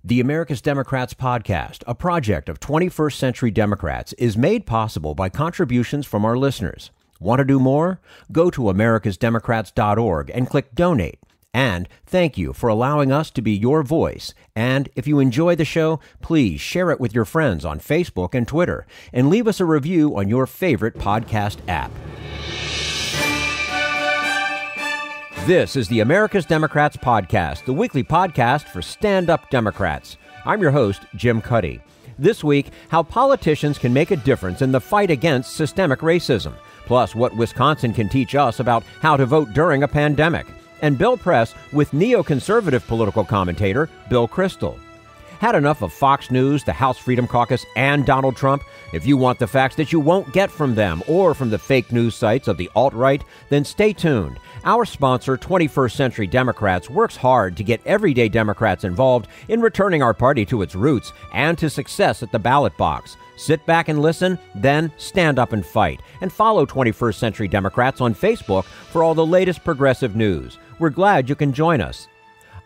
The America's Democrats podcast, a project of 21st Century Democrats, is made possible by contributions from our listeners. Want to do more? Go to americasdemocrats.org and click Donate. And thank you for allowing us to be your voice. And if you enjoy the show, please share it with your friends on Facebook and Twitter, and leave us a review on your favorite podcast app. This is the America's Democrats podcast, the weekly podcast for stand-up Democrats. I'm your host, Jim Cuddy. This week, how politicians can make a difference in the fight against systemic racism, plus what Wisconsin can teach us about how to vote during a pandemic, and Bill Press with neoconservative political commentator Bill Kristol. Had enough of Fox News, the House Freedom Caucus, and Donald Trump? If you want the facts that you won't get from them or from the fake news sites of the alt-right, then stay tuned. Our sponsor, 21st Century Democrats, works hard to get everyday Democrats involved in returning our party to its roots and to success at the ballot box. Sit back and listen, then stand up and fight. And follow 21st Century Democrats on Facebook for all the latest progressive news. We're glad you can join us.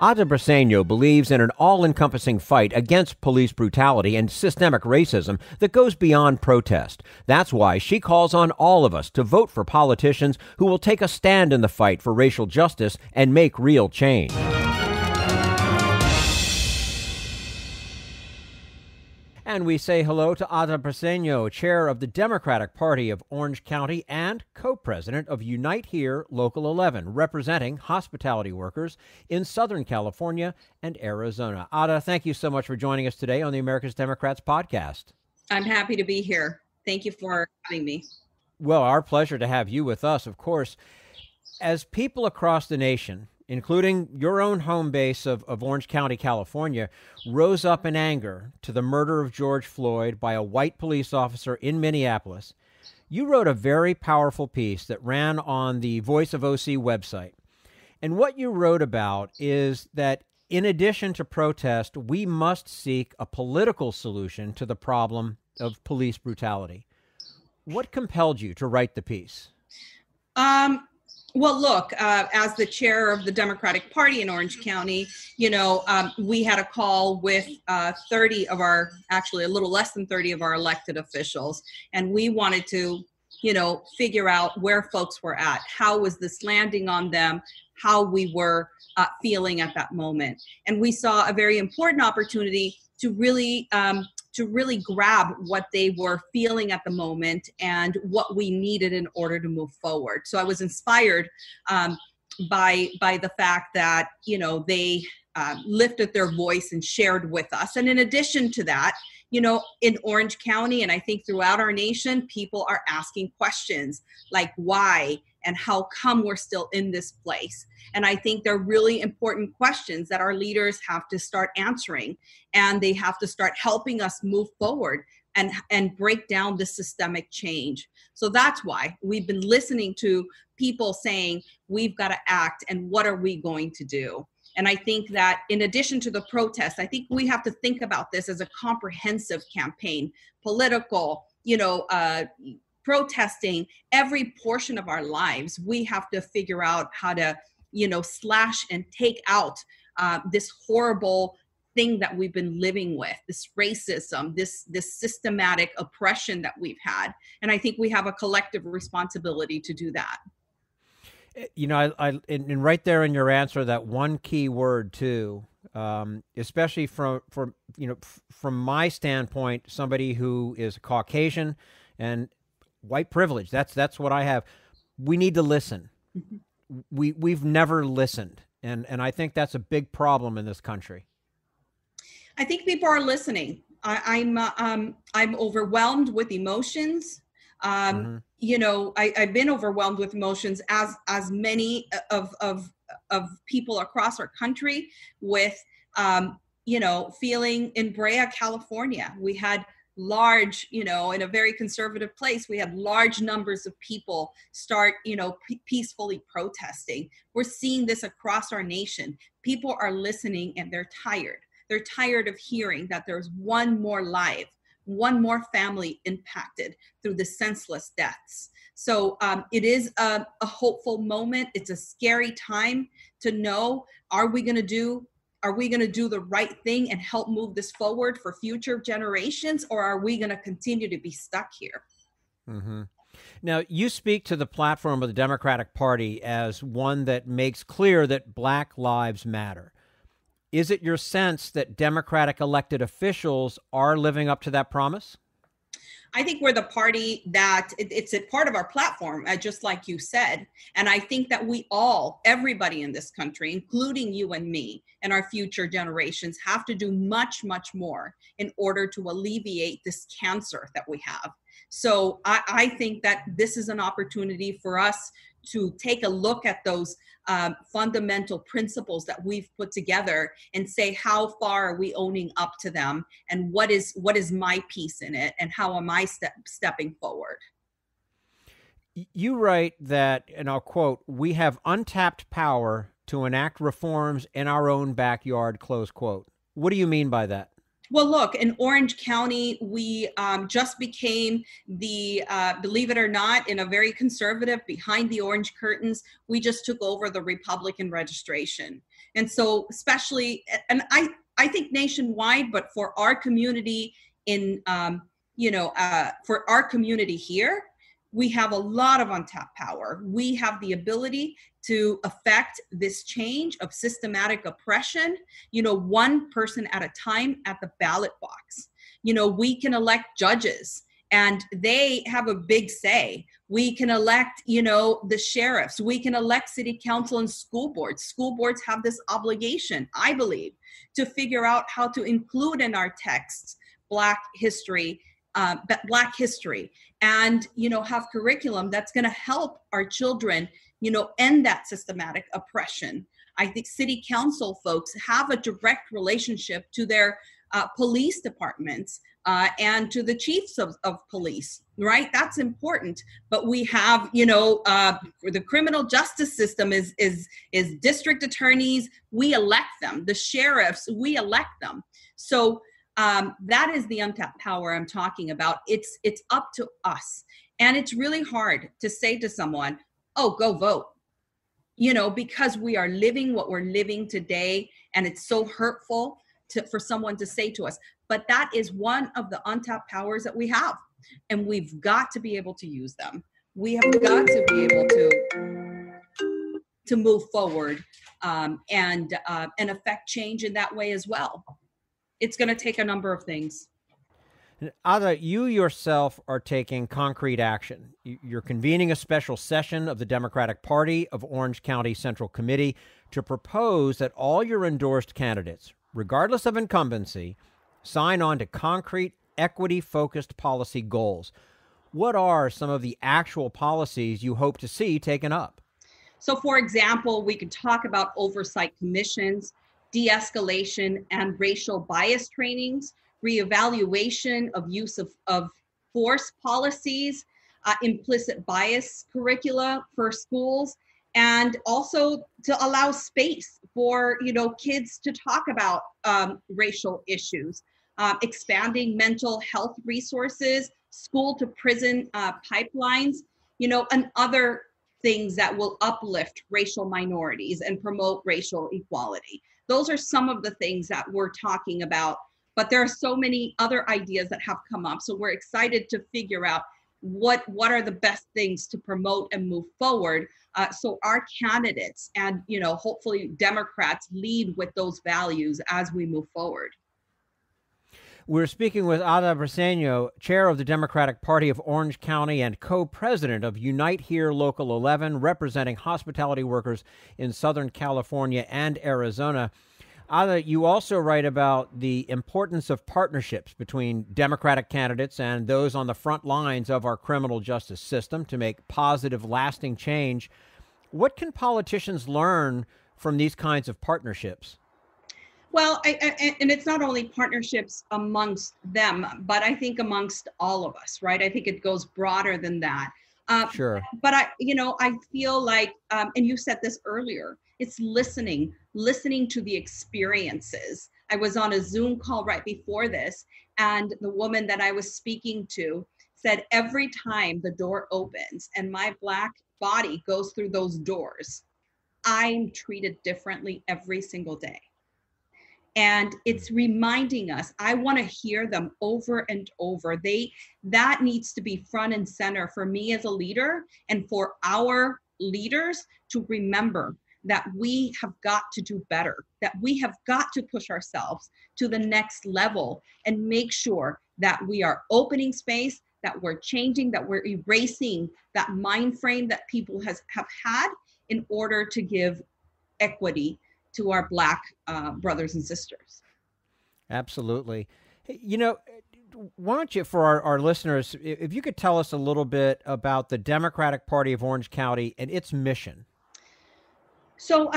Ada Briceño believes in an all-encompassing fight against police brutality and systemic racism that goes beyond protest. That's why she calls on all of us to vote for politicians who will take a stand in the fight for racial justice and make real change. And we say hello to Ada Briceño, chair of the Democratic Party of Orange County and co-president of Unite Here Local 11, representing hospitality workers in Southern California and Arizona. Ada, thank you so much for joining us today on the America's Democrats podcast. I'm happy to be here. Thank you for having me. Well, our pleasure to have you with us, of course. As people across the nation, including your own home base of Orange County, California, rose up in anger to the murder of George Floyd by a white police officer in Minneapolis, you wrote a very powerful piece that ran on the Voice of OC website. And what you wrote about is that in addition to protest, we must seek a political solution to the problem of police brutality. What compelled you to write the piece? Well, look, as the chair of the Democratic Party in Orange County, we had a call with 30 of our, actually a little less than 30 of our elected officials. And we wanted to, figure out where folks were at. How was this landing on them? How we were feeling at that moment. And we saw a very important opportunity to really grab what they were feeling at the moment and what we needed in order to move forward. So I was inspired by the fact that, they lifted their voice and shared with us. And in addition to that, in Orange County, and I think throughout our nation, people are asking questions like why and how come we're still in this place. And I think they're really important questions that our leaders have to start answering, and they have to start helping us move forward and break down the systemic change. So that's why we've been listening to people saying, we've got to act, and what are we going to do? And I think that in addition to the protests, I think we have to think about this as a comprehensive campaign, political, protesting every portion of our lives. We have to figure out how to, slash and take out this horrible thing that we've been living with, this racism, this systematic oppression that we've had. And I think we have a collective responsibility to do that. And right there in your answer, that one key word too, especially from my standpoint, somebody who is Caucasian and white privilege. That's what I have. We need to listen. Mm-hmm. We've never listened, and I think that's a big problem in this country. I think people are listening. I'm overwhelmed with emotions. I've been overwhelmed with emotions as many of people across our country with, feeling in Brea, California. We had large, in a very conservative place, we had large numbers of people start, peacefully protesting. We're seeing this across our nation. People are listening and they're tired. They're tired of hearing that there's one more life, one more family impacted through the senseless deaths. So it is a hopeful moment. It's a scary time to know, are we going to do Are we going to do the right thing and help move this forward for future generations, or are we going to continue to be stuck here? Mm-hmm. Now, you speak to the platform of the Democratic Party as one that makes clear that Black lives matter. Is it your sense that Democratic elected officials are living up to that promise? I think we're the party that it's a part of our platform, just like you said. And I think that we all, everybody in this country, including you and me and our future generations, have to do much, much more in order to alleviate this cancer that we have. So I think that this is an opportunity for us to take a look at those fundamental principles that we've put together and say, how far are we owning up to them, and what is my piece in it, and how am I stepping forward? You write that, and I'll quote, "We have untapped power to enact reforms in our own backyard," close quote. What do you mean by that? Well, look, in Orange County, we just became the, believe it or not, in a very conservative, behind the orange curtains, we just took over the Republican registration. And so especially, and I think nationwide, but for our community for our community here, we have a lot of untapped power. We have the ability to affect this change of systematic oppression, one person at a time at the ballot box. We can elect judges and they have a big say. We can elect, the sheriffs. We can elect city council and school boards. School boards have this obligation, I believe, to figure out how to include in our texts Black history, and, have curriculum that's going to help our children, end that systematic oppression. I think city council folks have a direct relationship to their police departments and to the chiefs of police, right? That's important. But we have, the criminal justice system is district attorneys. We elect them. The sheriffs, we elect them. So that is the untapped power I'm talking about. It's up to us. And it's really hard to say to someone, oh, go vote, because we are living what we're living today. And it's so hurtful for someone to say to us. But that is one of the untapped powers that we have. And we've got to be able to use them. We have got to be able to move forward and affect change in that way as well. It's going to take a number of things. Ada, you yourself are taking concrete action. You're convening a special session of the Democratic Party of Orange County Central Committee to propose that all your endorsed candidates, regardless of incumbency, sign on to concrete, equity-focused policy goals. What are some of the actual policies you hope to see taken up? So, for example, we could talk about oversight commissions, de-escalation and racial bias trainings, reevaluation of use of force policies, implicit bias curricula for schools, and also to allow space for kids to talk about racial issues, expanding mental health resources, school to prison pipelines, and other things that will uplift racial minorities and promote racial equality. Those are some of the things that we're talking about, but there are so many other ideas that have come up. So we're excited to figure out what are the best things to promote and move forward. So our candidates and, hopefully Democrats lead with those values as we move forward. We're speaking with Ada Briceño, chair of the Democratic Party of Orange County and co-president of Unite Here Local 11, representing hospitality workers in Southern California and Arizona. Ada, you also write about the importance of partnerships between Democratic candidates and those on the front lines of our criminal justice system to make positive, lasting change. What can politicians learn from these kinds of partnerships? Well, and it's not only partnerships amongst them, but I think amongst all of us, right? I think it goes broader than that. Sure. But I feel like, and you said this earlier, it's listening to the experiences. I was on a Zoom call right before this, and the woman that I was speaking to said, every time the door opens and my Black body goes through those doors, I'm treated differently every single day. And it's reminding us, I want to hear them over and over. That needs to be front and center for me as a leader and for our leaders to remember that we have got to do better, that we have got to push ourselves to the next level and make sure that we are opening space, that we're changing, that we're erasing that mind frame that people have had in order to give equity to our Black brothers and sisters. Absolutely. You know, why don't you, for our listeners, if you could tell us a little bit about the Democratic Party of Orange County and its mission. So,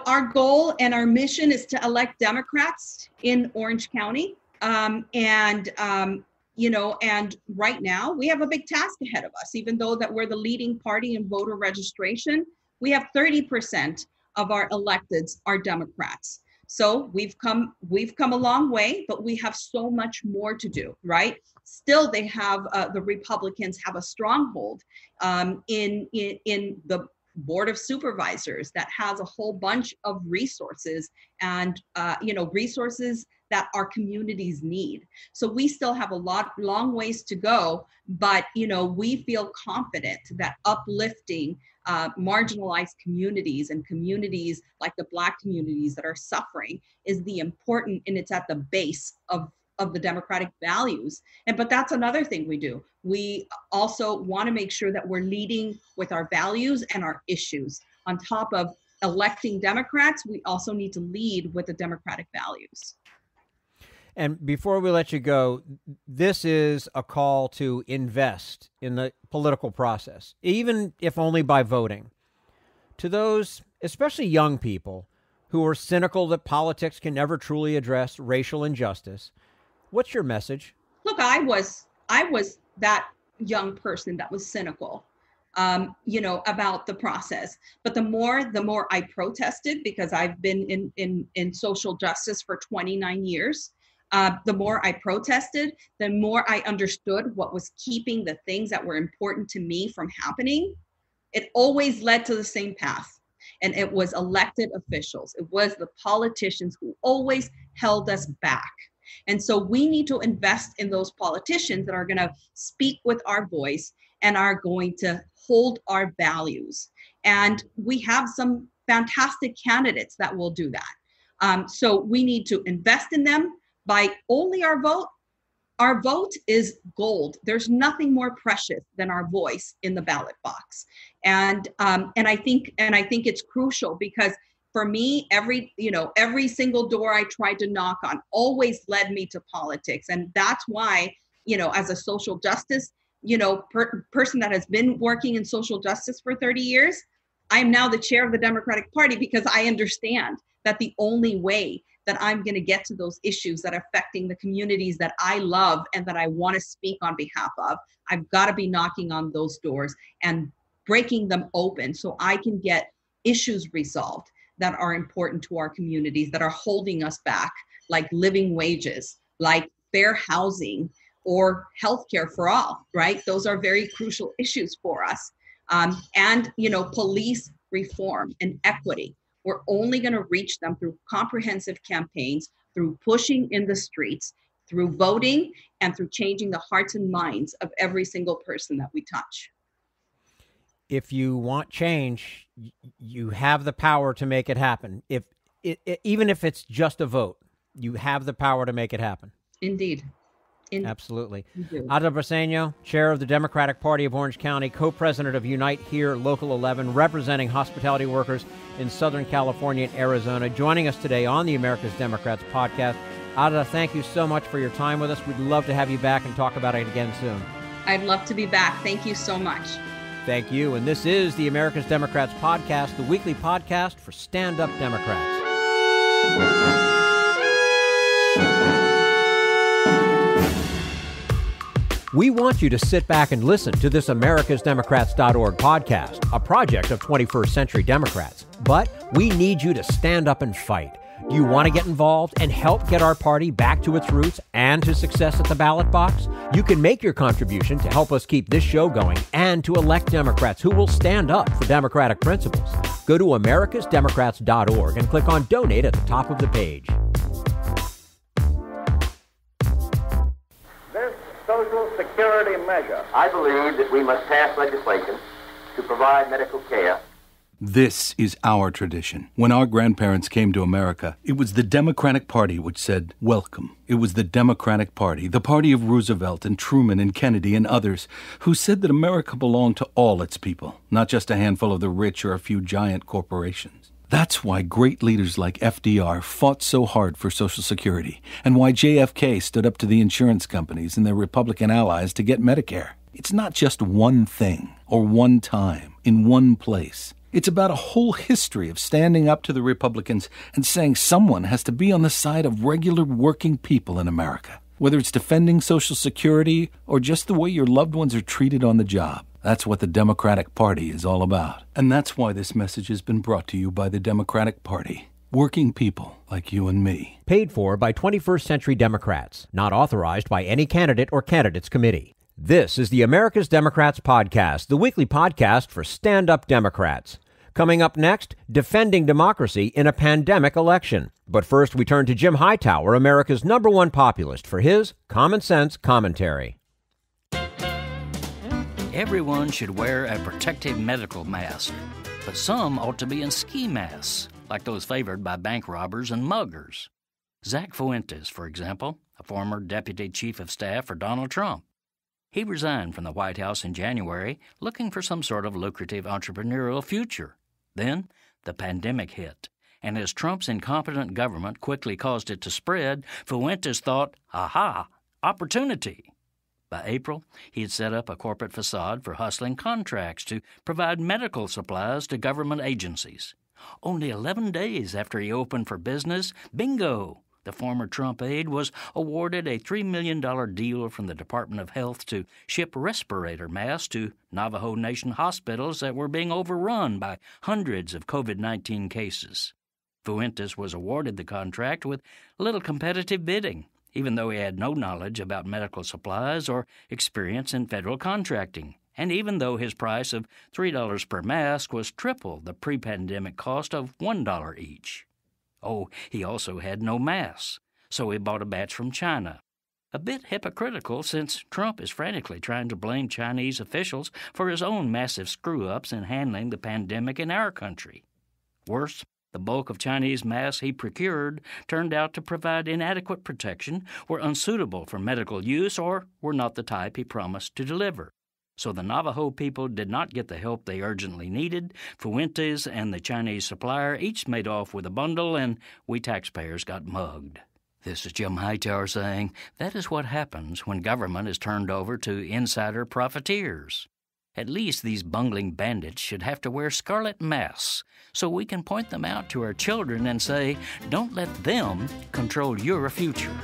our goal and our mission is to elect Democrats in Orange County. And right now we have a big task ahead of us. Even though that we're the leading party in voter registration, we have 30% of our electeds are Democrats. So we've come a long way, but we have so much more to do, right? Still, they have the Republicans have a stronghold in the Board of Supervisors that has a whole bunch of resources and resources that our communities need. So we still have a long ways to go, but we feel confident that uplifting marginalized communities and communities like the Black communities that are suffering is the important, and it's at the base of the democratic values. But that's another thing we do. We also want to make sure that we're leading with our values and our issues. On top of electing Democrats, we also need to lead with the democratic values. And before we let you go, this is a call to invest in the political process, even if only by voting. To those, especially young people, who are cynical that politics can never truly address racial injustice, what's your message? Look, I was that young person that was cynical, about the process. But the more I protested, because I've been in social justice for 29 years, the more I protested, the more I understood what was keeping the things that were important to me from happening. It always led to the same path. And it was elected officials. It was the politicians who always held us back. And so we need to invest in those politicians that are going to speak with our voice and are going to hold our values. And we have some fantastic candidates that will do that. So we need to invest in them. By only our vote is gold. There's nothing more precious than our voice in the ballot box. And I think it's crucial because for me, every single door I tried to knock on always led me to politics. And that's why, as a social justice, person that has been working in social justice for 30 years, I am now the chair of the Democratic Party because I understand that the only way that I'm going to get to those issues that are affecting the communities that I love and that I want to speak on behalf of, I've got to be knocking on those doors and breaking them open so I can get issues resolved that are important to our communities, that are holding us back, like living wages, like fair housing, or healthcare for all, right? Those are very crucial issues for us. And police reform and equity. We're only going to reach them through comprehensive campaigns, through pushing in the streets, through voting, and through changing the hearts and minds of every single person that we touch. If you want change, you have the power to make it happen. Even if it's just a vote, you have the power to make it happen. Indeed. Absolutely. Ada Briceño, chair of the Democratic Party of Orange County, co-president of Unite Here Local 11, representing hospitality workers in Southern California and Arizona, joining us today on the America's Democrats podcast. Ada, thank you so much for your time with us. We'd love to have you back and talk about it again soon. I'd love to be back. Thank you so much. Thank you. And this is the America's Democrats podcast, the weekly podcast for stand-up Democrats. We want you to sit back and listen to this americasdemocrats.org podcast, a project of 21st Century Democrats. But we need you to stand up and fight. Do you want to get involved and help get our party back to its roots and to success at the ballot box? You can make your contribution to help us keep this show going and to elect Democrats who will stand up for democratic principles. Go to americasdemocrats.org and click on Donate at the top of the page. this Social Security measure. I believe that we must pass legislation to provide medical care. This is our tradition. When our grandparents came to America, it was the Democratic Party which said, welcome. It was the Democratic Party, the party of Roosevelt and Truman and Kennedy and others, who said that America belonged to all its people, not just a handful of the rich or a few giant corporations. That's why great leaders like FDR fought so hard for Social Security, and why JFK stood up to the insurance companies and their Republican allies to get Medicare. It's not just one thing, or one time, in one place. It's about a whole history of standing up to the Republicans and saying someone has to be on the side of regular working people in America, whether it's defending Social Security or just the way your loved ones are treated on the job. That's what the Democratic Party is all about. And that's why this message has been brought to you by the Democratic Party. Working people like you and me. Paid for by 21st Century Democrats. Not authorized by any candidate or candidates committee. This is the America's Democrats Podcast, the weekly podcast for stand-up Democrats. Coming up next, defending democracy in a pandemic election. But first, we turn to Jim Hightower, America's #1 populist, for his common sense commentary. Everyone should wear a protective medical mask, but some ought to be in ski masks, like those favored by bank robbers and muggers. Zach Fuentes, for example, a former deputy chief of staff for Donald Trump. He resigned from the White House in January, looking for some sort of lucrative entrepreneurial future. Then, the pandemic hit, and as Trump's incompetent government quickly caused it to spread, Fuentes thought, aha, opportunity. By April, he had set up a corporate facade for hustling contracts to provide medical supplies to government agencies. Only 11 days after he opened for business, bingo! The former Trump aide was awarded a $3 million deal from the Department of Health to ship respirator masks to Navajo Nation hospitals that were being overrun by hundreds of COVID-19 cases. Fuentes was awarded the contract with little competitive bidding, even though he had no knowledge about medical supplies or experience in federal contracting, and even though his price of $3 per mask was triple the pre-pandemic cost of $1 each. Oh, he also had no masks, so he bought a batch from China. A bit hypocritical since Trump is frantically trying to blame Chinese officials for his own massive screw-ups in handling the pandemic in our country. Worse, the bulk of Chinese masks he procured turned out to provide inadequate protection, were unsuitable for medical use, or were not the type he promised to deliver. So the Navajo people did not get the help they urgently needed. Fuentes and the Chinese supplier each made off with a bundle, and we taxpayers got mugged. This is Jim Hightower saying that is what happens when government is turned over to insider profiteers. At least these bungling bandits should have to wear scarlet masks so we can point them out to our children and say, don't let them control your future.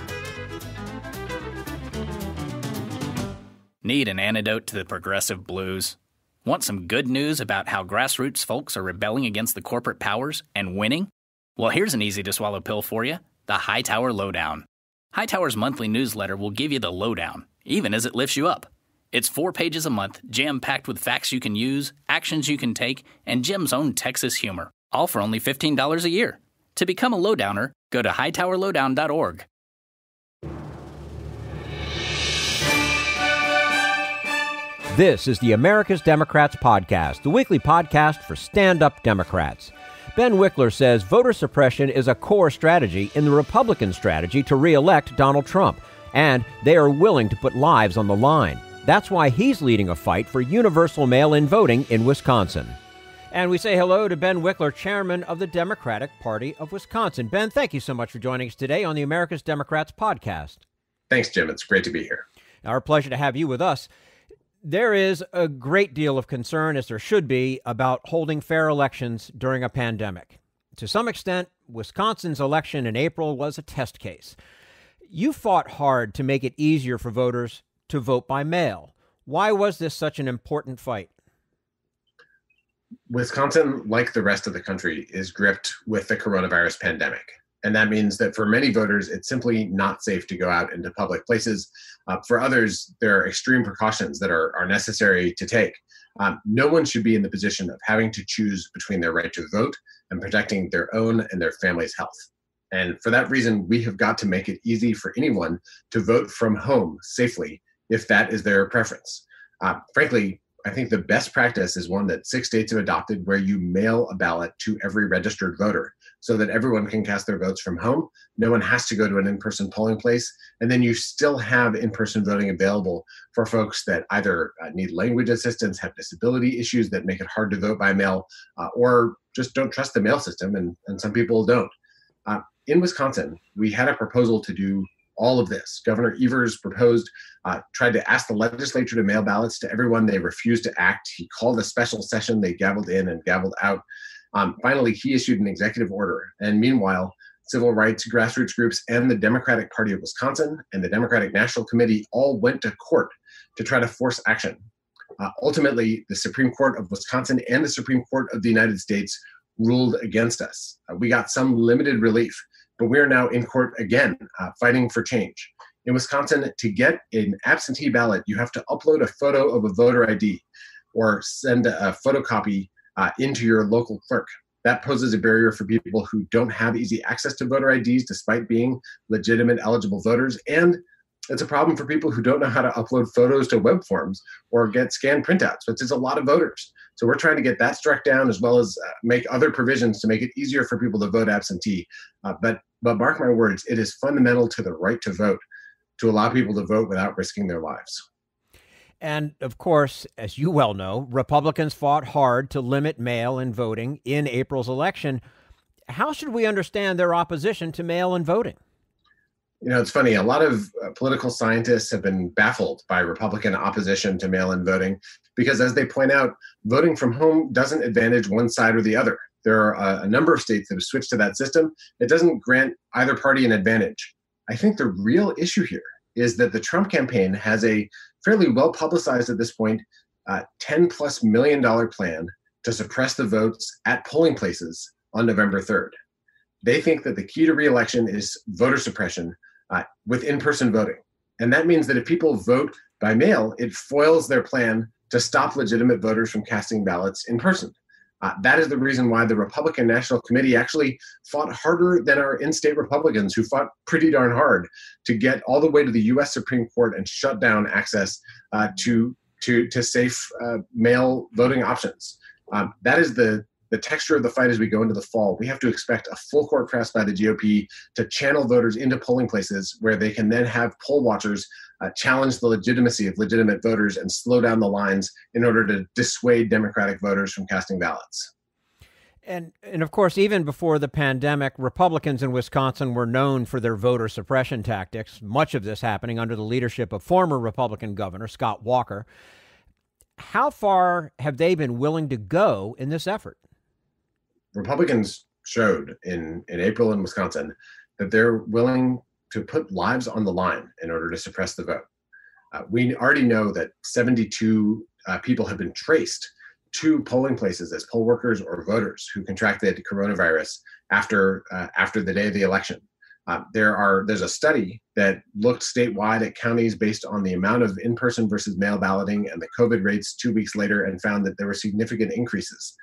Need an antidote to the progressive blues? Want some good news about how grassroots folks are rebelling against the corporate powers and winning? Well, here's an easy-to-swallow pill for you, the Hightower Lowdown. Hightower's monthly newsletter will give you the lowdown, even as it lifts you up. It's 4 pages a month, jam-packed with facts you can use, actions you can take, and Jim's own Texas humor, all for only $15 a year. To become a lowdowner, go to hightowerlowdown.org. This is the America's Democrats Podcast, the weekly podcast for stand-up Democrats. Ben Wikler says voter suppression is a core strategy in the Republican strategy to re-elect Donald Trump, and they are willing to put lives on the line. That's why he's leading a fight for universal mail-in voting in Wisconsin. And we say hello to Ben Wikler, chairman of the Democratic Party of Wisconsin. Ben, thank you so much for joining us today on the America's Democrats Podcast. Thanks, Jim. It's great to be here. Our pleasure to have you with us. There is a great deal of concern, as there should be, about holding fair elections during a pandemic. To some extent, Wisconsin's election in April was a test case. You fought hard to make it easier for voters to vote by mail. Why was this such an important fight? Wisconsin, like the rest of the country, is gripped with the coronavirus pandemic. And that means that for many voters, it's simply not safe to go out into public places. For others, there are extreme precautions that are necessary to take. No one should be in the position of having to choose between their right to vote and protecting their own and their family's health. And for that reason, we have got to make it easy for anyone to vote from home safely if that is their preference. Frankly, I think the best practice is one that 6 states have adopted, where you mail a ballot to every registered voter so that everyone can cast their votes from home. No one has to go to an in-person polling place. And then you still have in-person voting available for folks that either need language assistance, have disability issues that make it hard to vote by mail, or just don't trust the mail system, and some people don't. In Wisconsin, we had a proposal to do all of this. Governor Evers proposed, tried to ask the legislature to mail ballots to everyone. They refused to act. He called a special session. They gavelled in and gavelled out. Finally, he issued an executive order. And meanwhile, civil rights grassroots groups and the Democratic Party of Wisconsin and the Democratic National Committee all went to court to try to force action. Ultimately, the Supreme Court of Wisconsin and the Supreme Court of the United States ruled against us. We got some limited relief, but we are now in court again, fighting for change. In Wisconsin, to get an absentee ballot, you have to upload a photo of a voter ID or send a photocopy into your local clerk. That poses a barrier for people who don't have easy access to voter IDs despite being legitimate eligible voters. And it's a problem for people who don't know how to upload photos to web forms or get scanned printouts, which is a lot of voters. So we're trying to get that struck down, as well as make other provisions to make it easier for people to vote absentee. But mark my words, it is fundamental to the right to vote to allow people to vote without risking their lives. And of course, as you well know, Republicans fought hard to limit mail-in voting in April's election. How should we understand their opposition to mail-in voting? You know, it's funny. A lot of political scientists have been baffled by Republican opposition to mail-in voting because, as they point out, voting from home doesn't advantage one side or the other. There are a number of states that have switched to that system. It doesn't grant either party an advantage. I think the real issue here is that the Trump campaign has a fairly well-publicized at this point $10+ million plan to suppress the votes at polling places on November 3rd. They think that the key to re-election is voter suppression with in-person voting. And that means that if people vote by mail, it foils their plan to stop legitimate voters from casting ballots in person. That is the reason why the Republican National Committee actually fought harder than our in-state Republicans, who fought pretty darn hard to get all the way to the U.S. Supreme Court and shut down access to safe mail voting options. That is the texture of the fight as we go into the fall. We have to expect a full court press by the GOP to channel voters into polling places where they can then have poll watchers challenge the legitimacy of legitimate voters and slow down the lines in order to dissuade Democratic voters from casting ballots. And of course, even before the pandemic, Republicans in Wisconsin were known for their voter suppression tactics, much of this happening under the leadership of former Republican Governor Scott Walker. How far have they been willing to go in this effort? Republicans showed in April in Wisconsin that they're willing to put lives on the line in order to suppress the vote. We already know that 72 people have been traced to polling places as poll workers or voters who contracted coronavirus after the day of the election. There's a study that looked statewide at counties based on the amount of in-person versus mail balloting and the COVID rates 2 weeks later, and found that there were significant increases.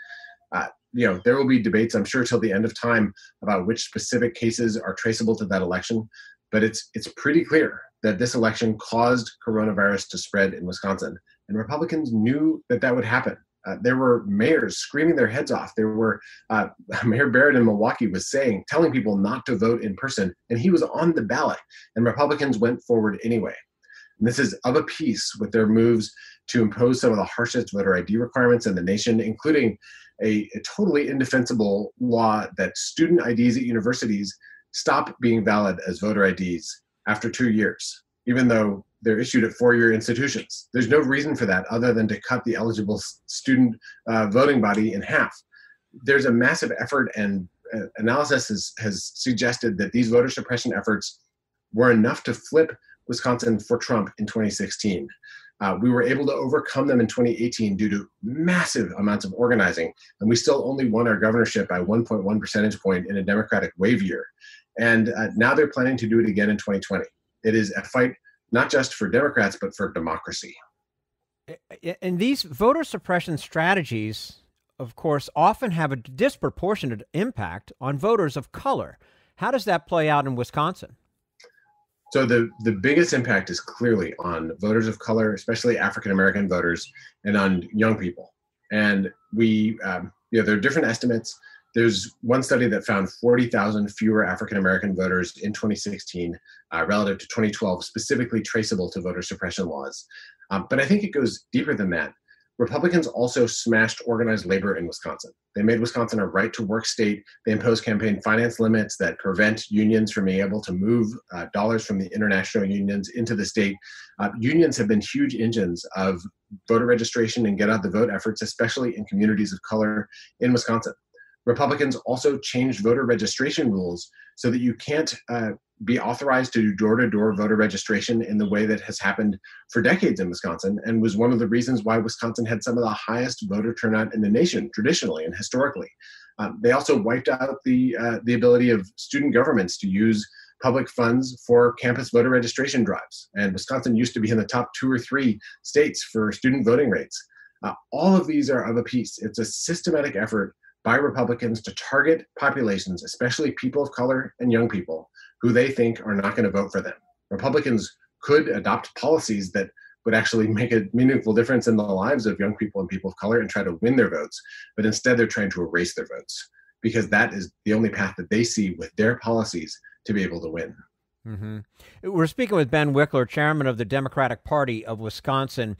There will be debates, I'm sure, till the end of time about which specific cases are traceable to that election. But it's pretty clear that this election caused coronavirus to spread in Wisconsin. And Republicans knew that would happen. There were mayors screaming their heads off. There were Mayor Barrett in Milwaukee was telling people not to vote in person, and he was on the ballot. And Republicans went forward anyway. And this is of a piece with their moves to impose some of the harshest voter ID requirements in the nation, including a totally indefensible law that student IDs at universities stop being valid as voter IDs after 2 years, even though they're issued at four-year institutions. There's no reason for that other than to cut the eligible student voting body in half. There's a massive effort, and analysis has suggested that these voter suppression efforts were enough to flip Wisconsin for Trump in 2016. We were able to overcome them in 2018 due to massive amounts of organizing, and we still only won our governorship by 1.1 percentage point in a Democratic wave year. And now they're planning to do it again in 2020. It is a fight not just for Democrats, but for democracy. And these voter suppression strategies, of course, often have a disproportionate impact on voters of color. How does that play out in Wisconsin? So the biggest impact is clearly on voters of color, especially African-American voters, and on young people. And there are different estimates. There's one study that found 40,000 fewer African-American voters in 2016 relative to 2012, specifically traceable to voter suppression laws. But I think it goes deeper than that. Republicans also smashed organized labor in Wisconsin. They made Wisconsin a right-to-work state. They imposed campaign finance limits that prevent unions from being able to move dollars from the international unions into the state. Unions have been huge engines of voter registration and get out the vote efforts, especially in communities of color in Wisconsin. Republicans also changed voter registration rules so that you can't be authorized to do door-to-door voter registration in the way that has happened for decades in Wisconsin, and was one of the reasons why Wisconsin had some of the highest voter turnout in the nation traditionally and historically. They also wiped out the ability of student governments to use public funds for campus voter registration drives. And Wisconsin used to be in the top 2 or 3 states for student voting rates. All of these are of a piece. It's a systematic effort by Republicans to target populations, especially people of color and young people, who they think are not going to vote for them. Republicans could adopt policies that would actually make a meaningful difference in the lives of young people and people of color and try to win their votes. But instead, they're trying to erase their votes because that is the only path that they see with their policies to be able to win. Mm-hmm. We're speaking with Ben Wikler, chairman of the Democratic Party of Wisconsin.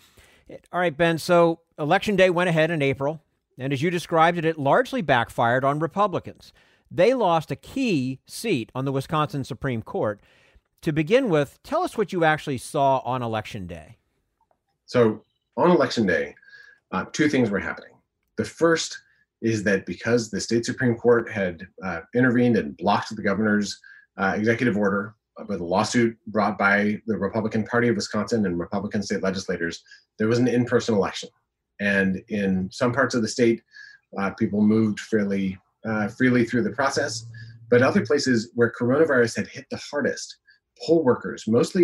All right, Ben, so Election Day went ahead in April, and as you described it, it largely backfired on Republicans. They lost a key seat on the Wisconsin Supreme Court. To begin with, tell us what you actually saw on Election Day. So on Election Day, 2 things were happening. The first is that because the state Supreme Court had intervened and blocked the governor's executive order with a lawsuit brought by the Republican Party of Wisconsin and Republican state legislators, there was an in-person election. And in some parts of the state, people moved fairly freely through the process. But other places where coronavirus had hit the hardest, poll workers, most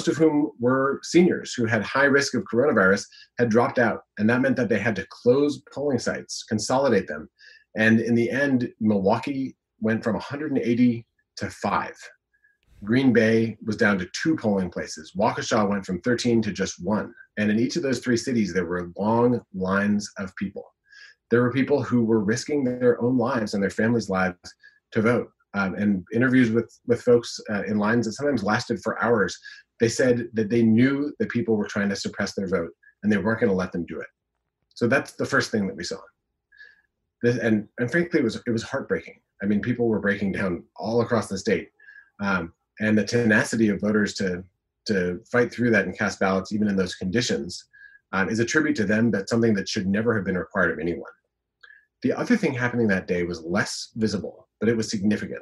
of whom were seniors who had high risk of coronavirus, had dropped out. And that meant that they had to close polling sites, consolidate them. And in the end, Milwaukee went from 180 to 5. Green Bay was down to 2 polling places. Waukesha went from 13 to just 1. And in each of those 3 cities, there were long lines of people. There were people who were risking their own lives and their families' lives to vote. And interviews with folks in lines that sometimes lasted for hours, they said that they knew that people were trying to suppress their vote and they weren't going to let them do it. So that's the first thing that we saw. And frankly, it was heartbreaking. I mean, people were breaking down all across the state. And the tenacity of voters to fight through that and cast ballots, even in those conditions, is a tribute to them, but something that should never have been required of anyone. The other thing happening that day was less visible, but it was significant.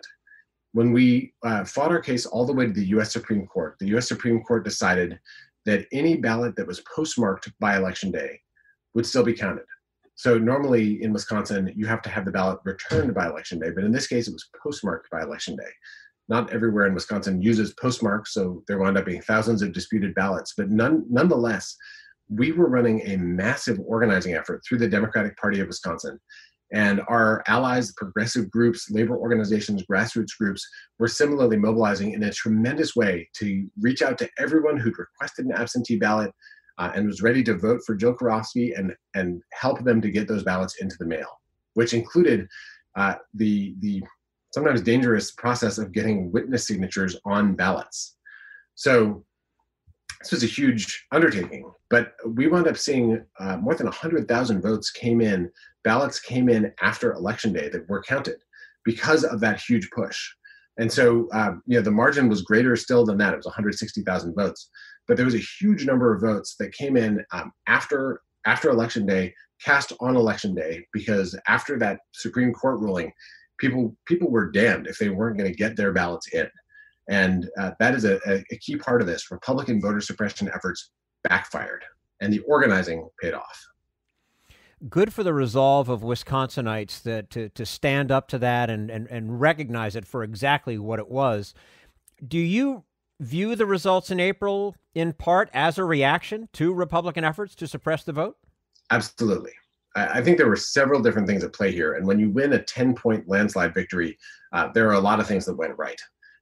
When we fought our case all the way to the U.S. Supreme Court, the U.S. Supreme Court decided that any ballot that was postmarked by Election Day would still be counted. So normally in Wisconsin, you have to have the ballot returned by Election Day, but in this case, it was postmarked by Election Day. Not everywhere in Wisconsin uses postmarks, so there wound up being thousands of disputed ballots. But nonetheless, we were running a massive organizing effort through the Democratic Party of Wisconsin. And our allies, progressive groups, labor organizations, grassroots groups, were similarly mobilizing in a tremendous way to reach out to everyone who'd requested an absentee ballot and was ready to vote for Jill Karofsky and help them to get those ballots into the mail, which included the sometimes dangerous process of getting witness signatures on ballots. So this was a huge undertaking, but we wound up seeing more than 100,000 votes came in, ballots came in after Election Day that were counted because of that huge push. And so, the margin was greater still than that. It was 160,000 votes, but there was a huge number of votes that came in after Election Day, cast on Election Day, because after that Supreme Court ruling, people were damned if they weren't going to get their ballots in. And that is a key part of this. Republican voter suppression efforts backfired, and the organizing paid off. Good for the resolve of Wisconsinites to stand up to that and recognize it for exactly what it was. Do you view the results in April in part as a reaction to Republican efforts to suppress the vote? Absolutely. I think there were several different things at play here. And when you win a 10-point landslide victory, there are a lot of things that went right.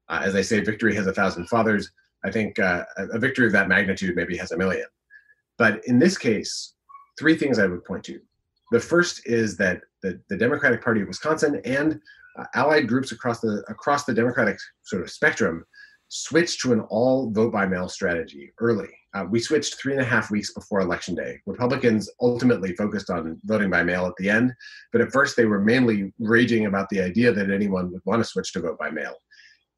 As they say, victory has 1,000 fathers. I think a victory of that magnitude maybe has 1,000,000. But in this case, three things I would point to. The first is that the Democratic Party of Wisconsin and allied groups across the Democratic sort of spectrum switched to an all vote by mail strategy early. We switched 3.5 weeks before Election Day. Republicans ultimately focused on voting by mail at the end, but at first they were mainly raging about the idea that anyone would want to switch to vote by mail.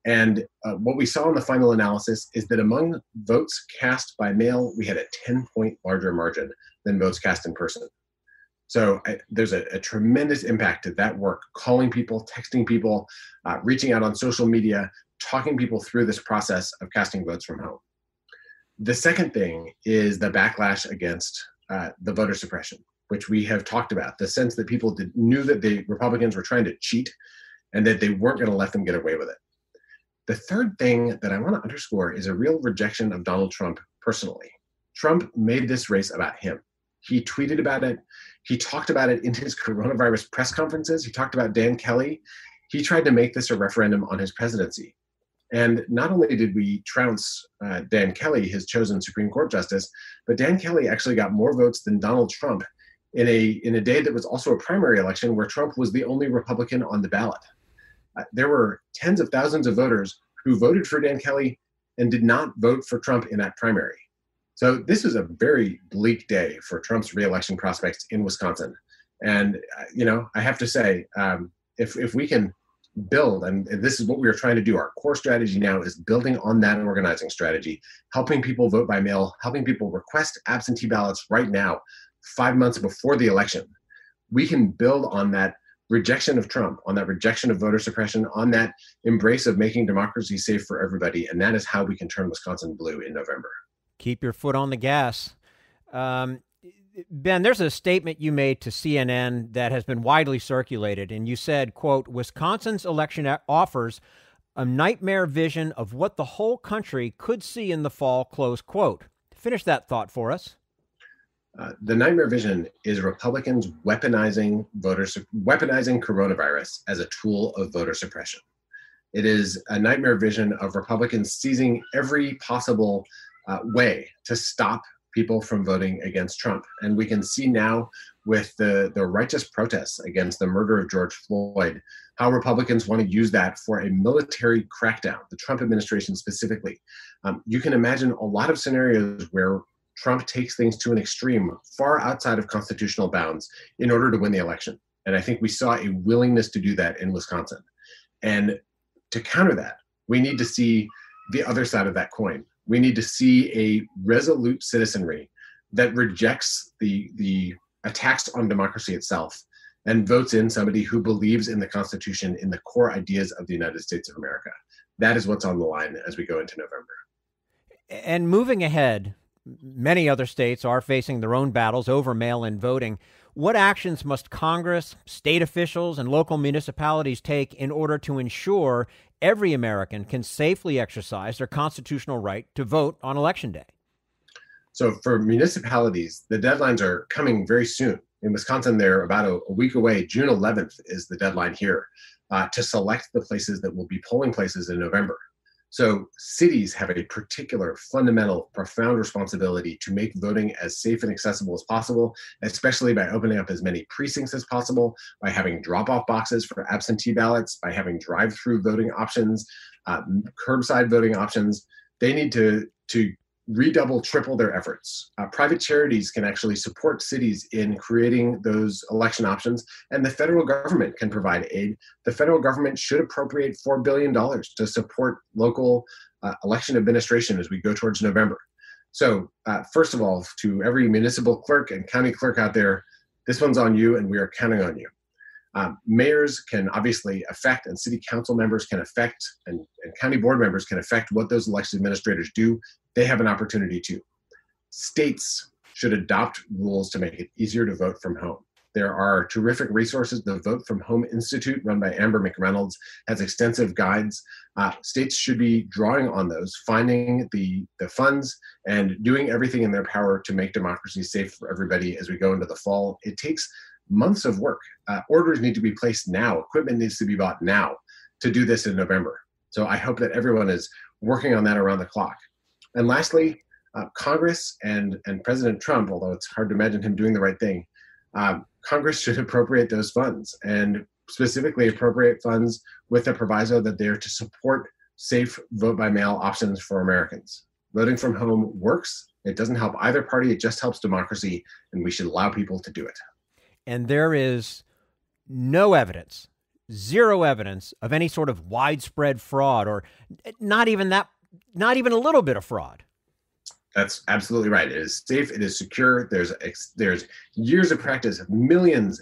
And what we saw in the final analysis is that among votes cast by mail, we had a 10-point larger margin than votes cast in person. So there's a tremendous impact to that work, calling people, texting people, reaching out on social media, talking people through this process of casting votes from home. The second thing is the backlash against the voter suppression, which we have talked about, the sense that people knew that the Republicans were trying to cheat and that they weren't going to let them get away with it. The third thing that I want to underscore is a real rejection of Donald Trump personally. Trump made this race about him. He tweeted about it. He talked about it in his coronavirus press conferences. He talked about Dan Kelly. He tried to make this a referendum on his presidency. And not only did we trounce Dan Kelly, his chosen Supreme Court justice, but Dan Kelly actually got more votes than Donald Trump in a day that was also a primary election where Trump was the only Republican on the ballot. There were tens of thousands of voters who voted for Dan Kelly and did not vote for Trump in that primary. So this was a very bleak day for Trump's reelection prospects in Wisconsin. And, I have to say, if we can build, and this is what we are trying to do, our core strategy now is building on that organizing strategy, helping people vote by mail, helping people request absentee ballots right now, 5 months before the election. We can build on that rejection of Trump, on that rejection of voter suppression, on that embrace of making democracy safe for everybody. And that is how we can turn Wisconsin blue in November. Keep your foot on the gas. Ben, there's a statement you made to CNN that has been widely circulated, and you said, quote, Wisconsin's election offers a nightmare vision of what the whole country could see in the fall, close quote. Finish that thought for us. The nightmare vision is Republicans weaponizing coronavirus as a tool of voter suppression. It is a nightmare vision of Republicans seizing every possible way to stop people from voting against Trump. And we can see now with the righteous protests against the murder of George Floyd, how Republicans want to use that for a military crackdown, the Trump administration specifically. You can imagine a lot of scenarios where Trump takes things to an extreme far outside of constitutional bounds in order to win the election. And I think we saw a willingness to do that in Wisconsin. And to counter that, we need to see the other side of that coin. We need to see a resolute citizenry that rejects the attacks on democracy itself and votes in somebody who believes in the Constitution, in the core ideas of the United States of America. That is what's on the line as we go into November. And moving ahead, many other states are facing their own battles over mail-in voting. What actions must Congress, state officials, and local municipalities take in order to ensure every American can safely exercise their constitutional right to vote on Election Day? So for municipalities, the deadlines are coming very soon. In Wisconsin, they're about a week away. June 11th is the deadline here to select the places that will be polling places in November. So cities have a particular, fundamental, profound responsibility to make voting as safe and accessible as possible, especially by opening up as many precincts as possible, by having drop-off boxes for absentee ballots, by having drive-through voting options, curbside voting options. They need to redouble, triple their efforts. Private charities can actually support cities in creating those election options, and the federal government can provide aid. The federal government should appropriate $4 billion to support local election administration as we go towards November. So first of all, to every municipal clerk and county clerk out there, this one's on you and we are counting on you. Mayors can obviously affect, and city council members can affect, and county board members can affect what those election administrators do. They have an opportunity too. States should adopt rules to make it easier to vote from home. There are terrific resources. The Vote from Home Institute, run by Amber McReynolds, has extensive guides. States should be drawing on those, finding the funds, and doing everything in their power to make democracy safe for everybody as we go into the fall. It takes months of work. Orders need to be placed now. Equipment needs to be bought now to do this in November. So I hope that everyone is working on that around the clock. And lastly, Congress and President Trump, although it's hard to imagine him doing the right thing, Congress should appropriate those funds, and specifically appropriate funds with a proviso that they are to support safe vote-by-mail options for Americans. Voting from home works. It doesn't help either party. It just helps democracy, and we should allow people to do it. And there is no evidence, zero evidence of any sort of widespread fraud, or not even a little bit of fraud. That's absolutely right. It is safe. It is secure. There's years of practice, millions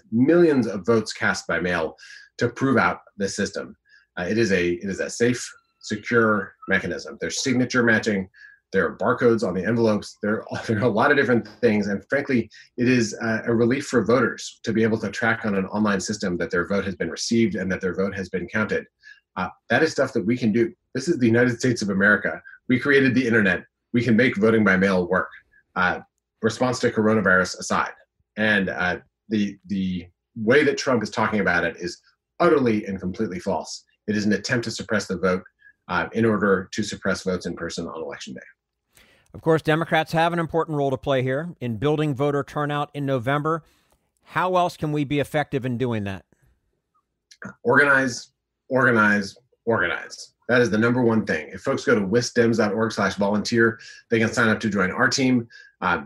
of votes cast by mail to prove out this system. It is a safe, secure mechanism. There's signature matching. There are barcodes on the envelopes. There are a lot of different things. And frankly, it is a relief for voters to be able to track on an online system that their vote has been received and that their vote has been counted. That is stuff that we can do. This is the United States of America. We created the internet. We can make voting by mail work. Response to coronavirus aside. And the way that Trump is talking about it is utterly and completely false. It is an attempt to suppress the vote in order to suppress votes in person on Election Day. Of course, Democrats have an important role to play here in building voter turnout in November. How else can we be effective in doing that? Organize, organize, organize. That is the number one thing. If folks go to wisdems.org/volunteer, they can sign up to join our team.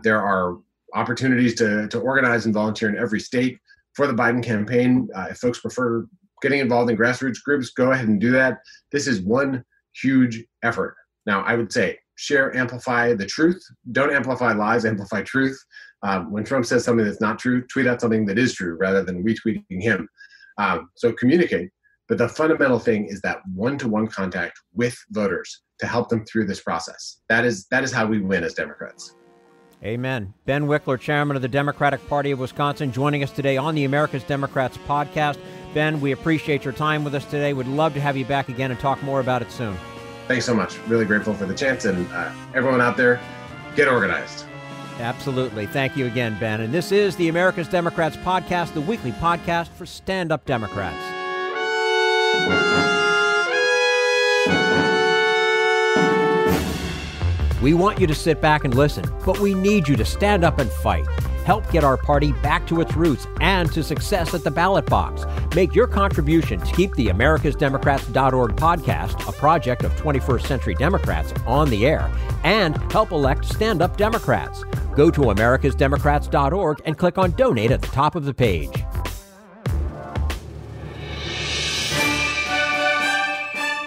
There are opportunities to organize and volunteer in every state for the Biden campaign. If folks prefer getting involved in grassroots groups, go ahead and do that. This is one huge effort. Now, I would say share, amplify the truth. Don't amplify lies, amplify truth. When Trump says something that's not true, tweet out something that is true rather than retweeting him. So communicate. But the fundamental thing is that one-to-one contact with voters to help them through this process. That is how we win as Democrats. Amen. Ben Wikler, chairman of the Democratic Party of Wisconsin, joining us today on the America's Democrats podcast. Ben, we appreciate your time with us today. We'd love to have you back again and talk more about it soon. Thanks so much. Really grateful for the chance. And everyone out there, get organized. Absolutely. Thank you again, Ben. And this is the America's Democrats podcast, the weekly podcast for stand-up Democrats. We want you to sit back and listen, but we need you to stand up and fight. Help get our party back to its roots and to success at the ballot box. Make your contribution to keep the americasdemocrats.org podcast, a project of 21st Century Democrats, on the air, and help elect stand-up Democrats. Go to americasdemocrats.org and click on Donate at the top of the page.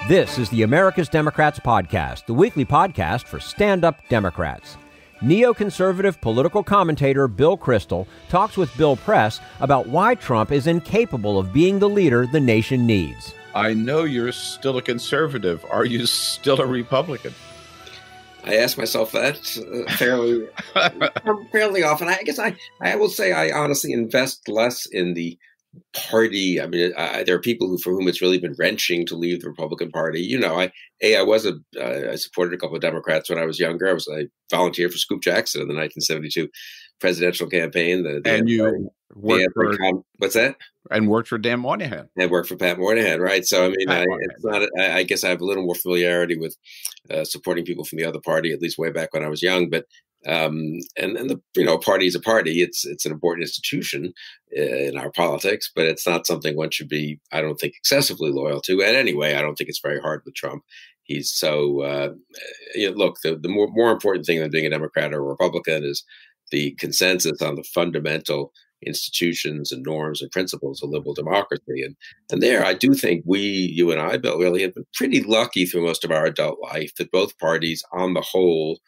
This is the America's Democrats podcast, the weekly podcast for stand-up Democrats. Neoconservative political commentator Bill Kristol talks with Bill Press about why Trump is incapable of being the leader the nation needs. I know you're still a conservative. Are you still a Republican? I ask myself that fairly often. I guess I will say I honestly invest less in the party. I mean, there are people for whom it's really been wrenching to leave the Republican Party. You know, I supported a couple of Democrats when I was younger. I volunteered for Scoop Jackson in the 1972 presidential campaign. What's that? And worked for Dan Moynihan. And worked for Pat Moynihan, right? So I mean, I guess I have a little more familiarity with supporting people from the other party, at least way back when I was young. But and the party is a party. It's an important institution in our politics, but it's not something one should be, I don't think, excessively loyal to. And anyway, I don't think it's very hard with Trump. He's so look. The more important thing than being a Democrat or a Republican is the consensus on the fundamental institutions and norms and principles of liberal democracy. And there, I do think you and I, Bill, really have been pretty lucky through most of our adult life that both parties, on the whole,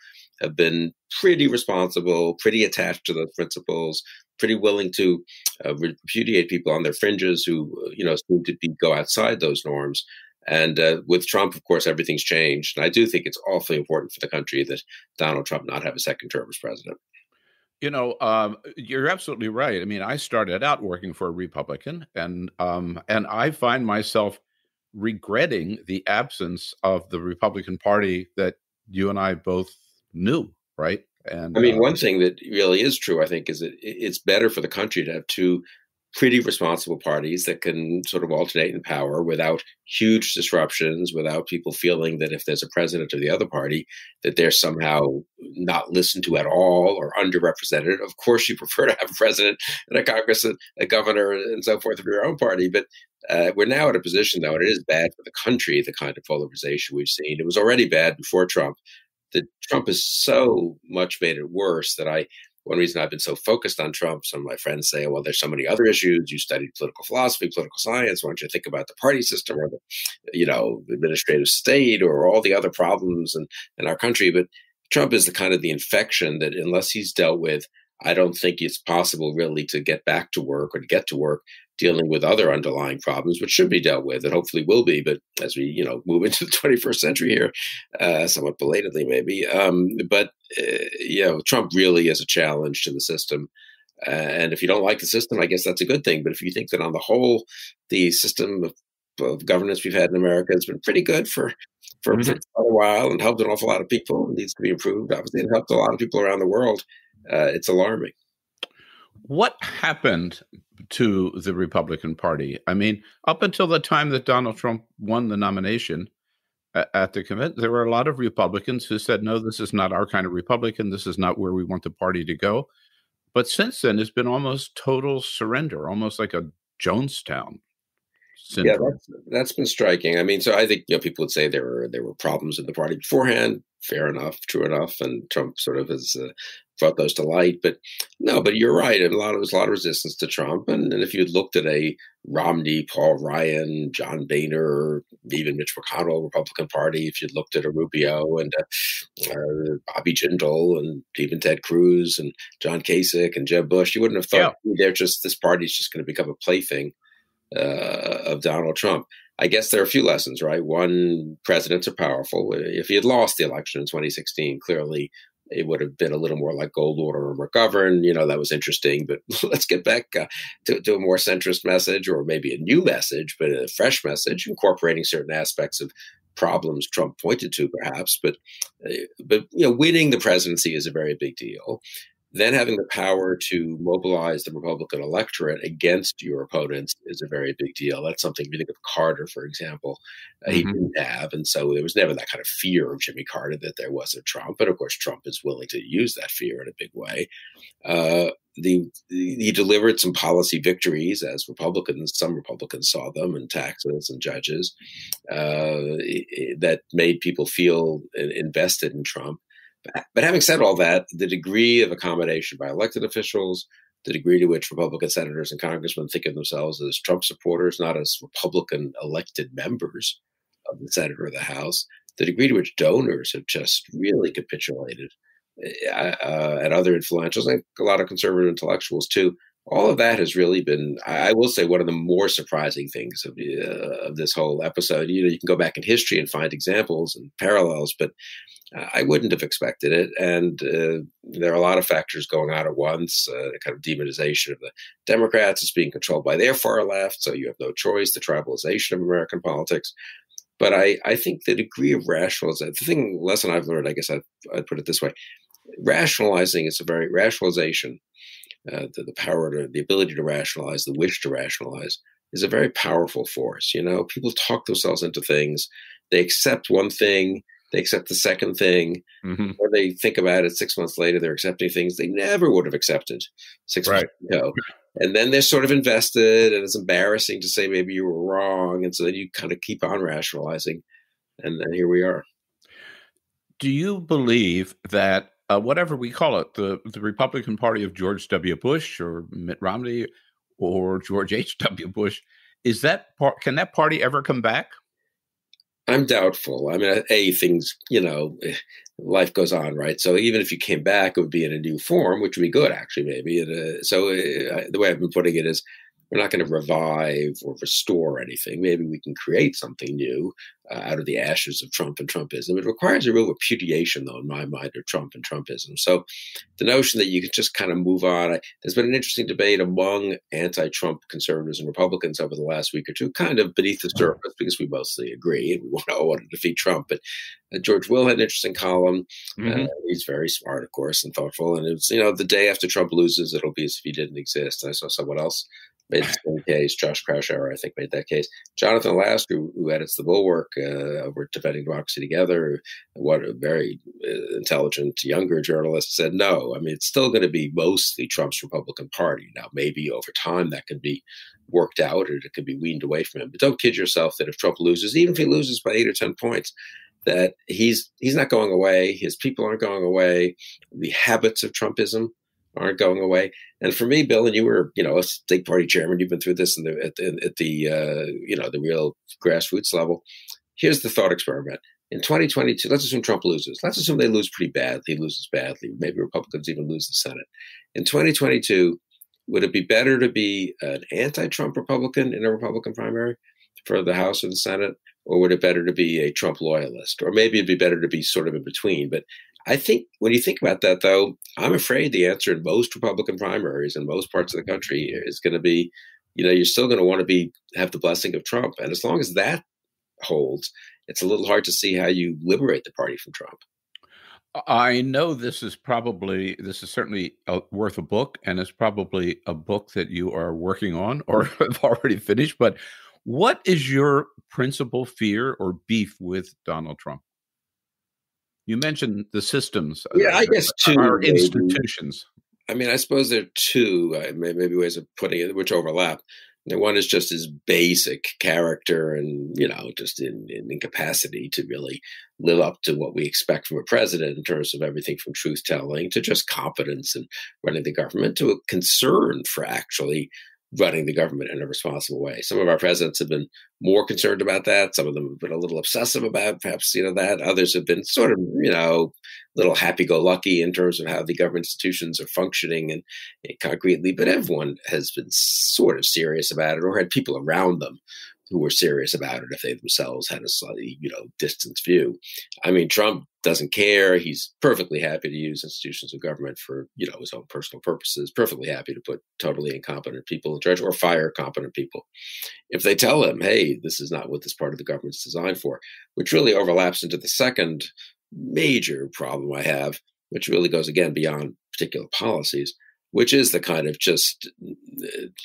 have been pretty responsible, pretty attached to those principles, pretty willing to repudiate people on their fringes who, seem to go outside those norms. And with Trump, of course, everything's changed. And I do think it's awfully important for the country that Donald Trump not have a second term as president. You're absolutely right. I mean, I started out working for a Republican, and I find myself regretting the absence of the Republican Party that you and I both knew, right? And I mean, one thing that really is true, I think, is that it's better for the country to have two pretty responsible parties that can sort of alternate in power without huge disruptions, without people feeling that if there's a president of the other party, that they're somehow not listened to at all or underrepresented. Of course, you prefer to have a president and a Congress, a governor, and so forth of your own party. But we're now at a position, though, and it is bad for the country, the kind of polarization we've seen. It was already bad before Trump. That Trump has so much made it worse that one reason I've been so focused on Trump, some of my friends say, well, there's so many other issues. You studied political philosophy, political science. Why don't you think about the party system or the, administrative state or all the other problems in our country? But Trump is the infection that unless he's dealt with, I don't think it's possible really to get back to work or to get to work dealing with other underlying problems, which should be dealt with and hopefully will be. But as we, move into the 21st century here, somewhat belatedly maybe, Trump really is a challenge to the system. And if you don't like the system, I guess that's a good thing. But if you think that on the whole, the system of governance we've had in America has been pretty good for a while and helped an awful lot of people, it needs to be improved, obviously, and helped a lot of people around the world, it's alarming. What happened to the Republican Party? I mean, up until the time that Donald Trump won the nomination at the convention, there were a lot of Republicans who said, no, this is not our kind of Republican. This is not where we want the party to go. But since then, it's been almost total surrender, almost like a Jonestown syndrome. Yeah, that's been striking. I mean, so I think people would say there were problems in the party beforehand. Fair enough, true enough, and Trump sort of has brought those to light. But you're right. And there was a lot of resistance to Trump. And if you'd looked at a Romney, Paul Ryan, John Boehner, even Mitch McConnell, Republican Party, if you'd looked at a Rubio and Bobby Jindal and even Ted Cruz and John Kasich and Jeb Bush, you wouldn't have thought this party's just going to become a plaything of Donald Trump. I guess there are a few lessons, right? One, presidents are powerful. If he had lost the election in 2016, clearly it would have been a little more like Goldwater or McGovern. That was interesting. But let's get back to a more centrist message, or maybe a new message, but a fresh message, incorporating certain aspects of problems Trump pointed to, perhaps. But winning the presidency is a very big deal. Then having the power to mobilize the Republican electorate against your opponents is a very big deal. That's something, if you think of Carter, for example, he didn't have. And so there was never that kind of fear of Jimmy Carter that there was of Trump. But of course, Trump is willing to use that fear in a big way. He delivered some policy victories as some Republicans saw them, in taxes and judges, that made people feel invested in Trump. But having said all that, the degree of accommodation by elected officials, the degree to which Republican senators and congressmen think of themselves as Trump supporters, not as Republican elected members of the Senate or the House, the degree to which donors have just really capitulated, and other influentials, and a lot of conservative intellectuals too, all of that has really been, I will say, one of the more surprising things of this whole episode. You can go back in history and find examples and parallels, but I wouldn't have expected it. And there are a lot of factors going on at once, kind of demonization of the Democrats as being controlled by their far left, so you have no choice, the tribalization of American politics. But I think the degree of rationalization, lesson I've learned, I guess I'd put it this way, rationalization, the power, the ability to rationalize, the wish to rationalize, is a very powerful force. People talk themselves into things. They accept one thing, they accept the second thing, or they think about it 6 months later, they're accepting things they never would have accepted 6 months ago. And then they're sort of invested, and it's embarrassing to say maybe you were wrong. And so then you kind of keep on rationalizing. And then here we are. Do you believe that whatever we call it, the Republican Party of George W. Bush or Mitt Romney or George H.W. Bush, can that party ever come back? I'm doubtful. I mean, things, life goes on, right? So even if you came back, it would be in a new form, which would be good, actually, maybe. The way I've been putting it is, we're not going to revive or restore anything. Maybe we can create something new out of the ashes of Trump and Trumpism. It requires a real repudiation, though, in my mind, of Trump and Trumpism. So the notion that you can just kind of move on, there's been an interesting debate among anti-Trump conservatives and Republicans over the last week or two, kind of beneath the surface, because we mostly agree and we want to defeat Trump. But George Will had an interesting column. He's very smart, of course, and thoughtful. And it's, the day after Trump loses, it'll be as if he didn't exist. And I saw someone else made the same case. Josh Kraushaar, I think, made that case. Jonathan Last, who edits The Bulwark over Defending Democracy Together, what a very intelligent younger journalist, said no. I mean, it's still going to be mostly Trump's Republican Party. Now, maybe over time that can be worked out or it could be weaned away from him. But don't kid yourself that if Trump loses, even if he loses by 8 or 10 points, that he's not going away. His people aren't going away. The habits of Trumpism aren't going away. And for me, Bill, and you were, a state party chairman, you've been through this at the real grassroots level. Here's the thought experiment. In 2022, let's assume Trump loses. Let's assume they lose pretty badly. He loses badly. Maybe Republicans even lose the Senate. In 2022, would it be better to be an anti-Trump Republican in a Republican primary for the House or the Senate? Or would it better to be a Trump loyalist? Or maybe it'd be better to be sort of in between. But I think when you think about that, though, I'm afraid the answer in most Republican primaries in most parts of the country is going to be, you're still going to want to have the blessing of Trump. And as long as that holds, it's a little hard to see how you liberate the party from Trump. I know this is certainly worth a book, and it's probably a book that you are working on or have already finished. But what is your principal fear or beef with Donald Trump? You mentioned the systems. Yeah, I guess two. Our institutions. I mean, I suppose there are two maybe ways of putting it, which overlap. One is just his basic character and, just in incapacity to really live up to what we expect from a president in terms of everything from truth-telling to just competence in running the government to a concern for actually running the government in a responsible way. Some of our presidents have been more concerned about that. Some of them have been a little obsessive about perhaps, that. Others have been sort of, little happy-go-lucky in terms of how the government institutions are functioning and concretely. But everyone has been sort of serious about it or had people around them who were serious about it if they themselves had a slightly, distant view. I mean, Trump doesn't care. He's perfectly happy to use institutions of government for, his own personal purposes, perfectly happy to put totally incompetent people in charge or fire competent people. If they tell him, hey, this is not what this part of the government's designed for, which really overlaps into the second major problem I have, which really goes again beyond particular policies, which is the kind of just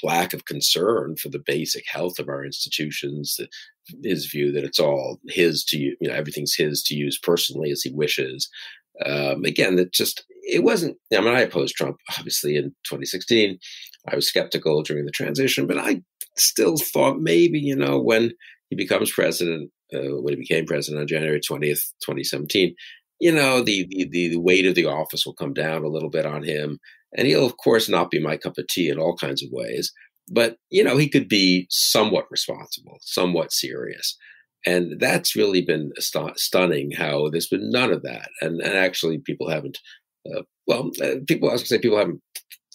lack of concern for the basic health of our institutions, his view that it's all his to use, everything's his to use personally as he wishes. Again, it wasn't, I opposed Trump, obviously, in 2016. I was skeptical during the transition, but I still thought maybe, when he becomes president, when he became president on January 20th, 2017, the weight of the office will come down a little bit on him. And he'll, of course, not be my cup of tea in all kinds of ways. But, he could be somewhat responsible, somewhat serious. And that's really been stunning how there's been none of that. And actually, people haven't, people haven't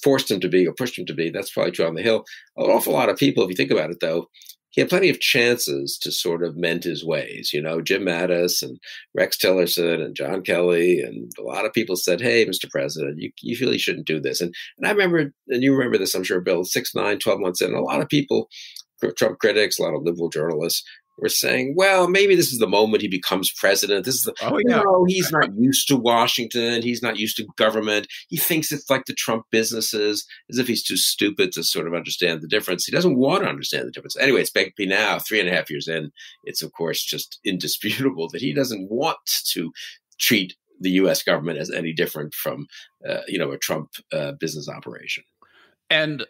forced him to be or pushed him to be. That's probably true on the Hill. An awful lot of people, if you think about it, though, he had plenty of chances to sort of mend his ways. Jim Mattis and Rex Tillerson and John Kelly and a lot of people said, hey, Mr. President, you really shouldn't do this. And I remember, and you remember this, I'm sure, Bill, 6, 9, 12 months in, a lot of people, Trump critics, a lot of liberal journalists, were saying, well, maybe this is the moment he becomes president. This is he's not used to Washington. He's not used to government. He thinks it's like the Trump businesses, as if he's too stupid to sort of understand the difference. He doesn't want to understand the difference. Anyway, it's back now, 3.5 years in, it's, of course, just indisputable that he doesn't want to treat the U.S. government as any different from, a Trump business operation. And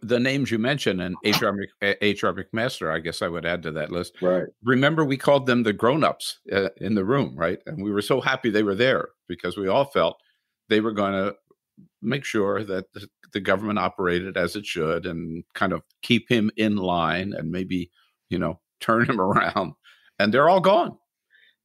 the names you mentioned, and H.R. McMaster, I guess I would add to that list. Right. Remember, we called them the grown-ups in the room, right? And we were so happy they were there because we all felt they were going to make sure that the government operated as it should and kind of keep him in line and maybe, turn him around. And they're all gone.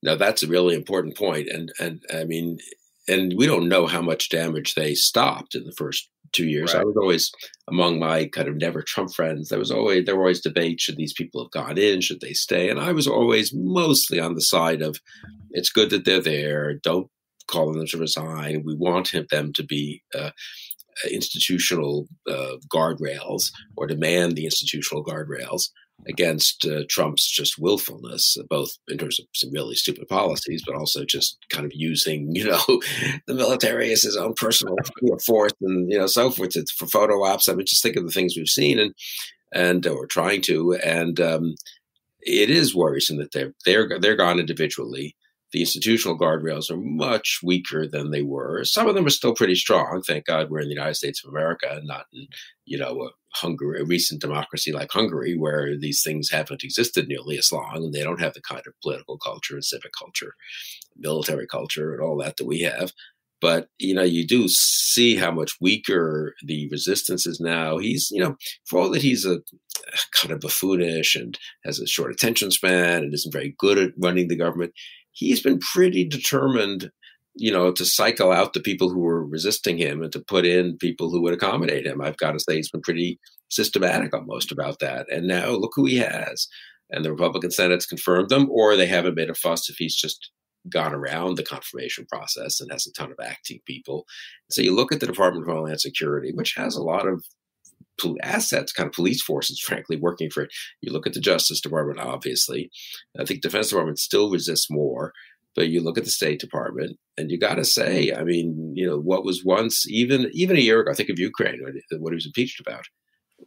No, that's a really important point. And I mean, and we don't know how much damage they stopped in the first 2 years. Right. I was always among my kind of never Trump friends. There were always debates. Should these people have gone in? Should they stay? And I was always mostly on the side of it's good that they're there. Don't call on them to resign. We want them to be institutional guardrails, or demand the institutional guardrails against Trump's just willfulness, both in terms of some really stupid policies, but also just kind of using, the military as his own personal force and, so forth for photo ops. I mean, just think of the things we've seen and or trying to, and it is worrisome that they're gone individually. The institutional guardrails are much weaker than they were. Some of them are still pretty strong. Thank God we're in the United States of America and not in, a recent democracy like Hungary, where these things haven't existed nearly as long, and they don't have the kind of political culture and civic culture, military culture, and all that we have. But, you do see how much weaker the resistance is now. He's, for all that he's a kind of buffoonish and has a short attention span and isn't very good at running the government, he's been pretty determined, to cycle out the people who were resisting him and to put in people who would accommodate him. I've got to say he's been pretty systematic almost about that. And now look who he has. And the Republican Senate's confirmed him, or they haven't made a fuss if he's just gone around the confirmation process and has a ton of acting people. So you look at the Department of Homeland Security, which has a lot of assets, kind of police forces, frankly, working for it. You look at the Justice Department, obviously. I think Defense Department still resists more, but you look at the State Department, and you got to say, I mean, what was once, even a year ago, I think of Ukraine, what he was impeached about.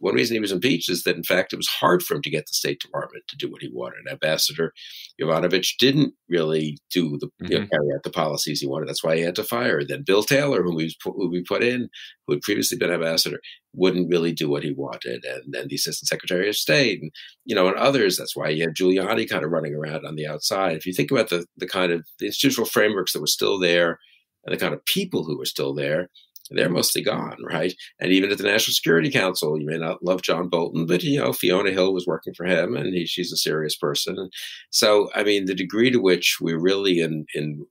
One reason he was impeached is that, in fact, it was hard for him to get the State Department to do what he wanted. Ambassador Yovanovitch didn't really do carry out the policies he wanted. That's why he had to fire. Then Bill Taylor, who we put in, who had previously been ambassador, wouldn't really do what he wanted. And then the Assistant Secretary of State, and and others. That's why you had Giuliani kind of running around on the outside. If you think about the kind of the institutional frameworks that were still there and the kind of people who were still there, they're mostly gone, right? And even at the National Security Council, you may not love John Bolton, but, Fiona Hill was working for him, and she's a serious person. And so, I mean, the degree to which we're really in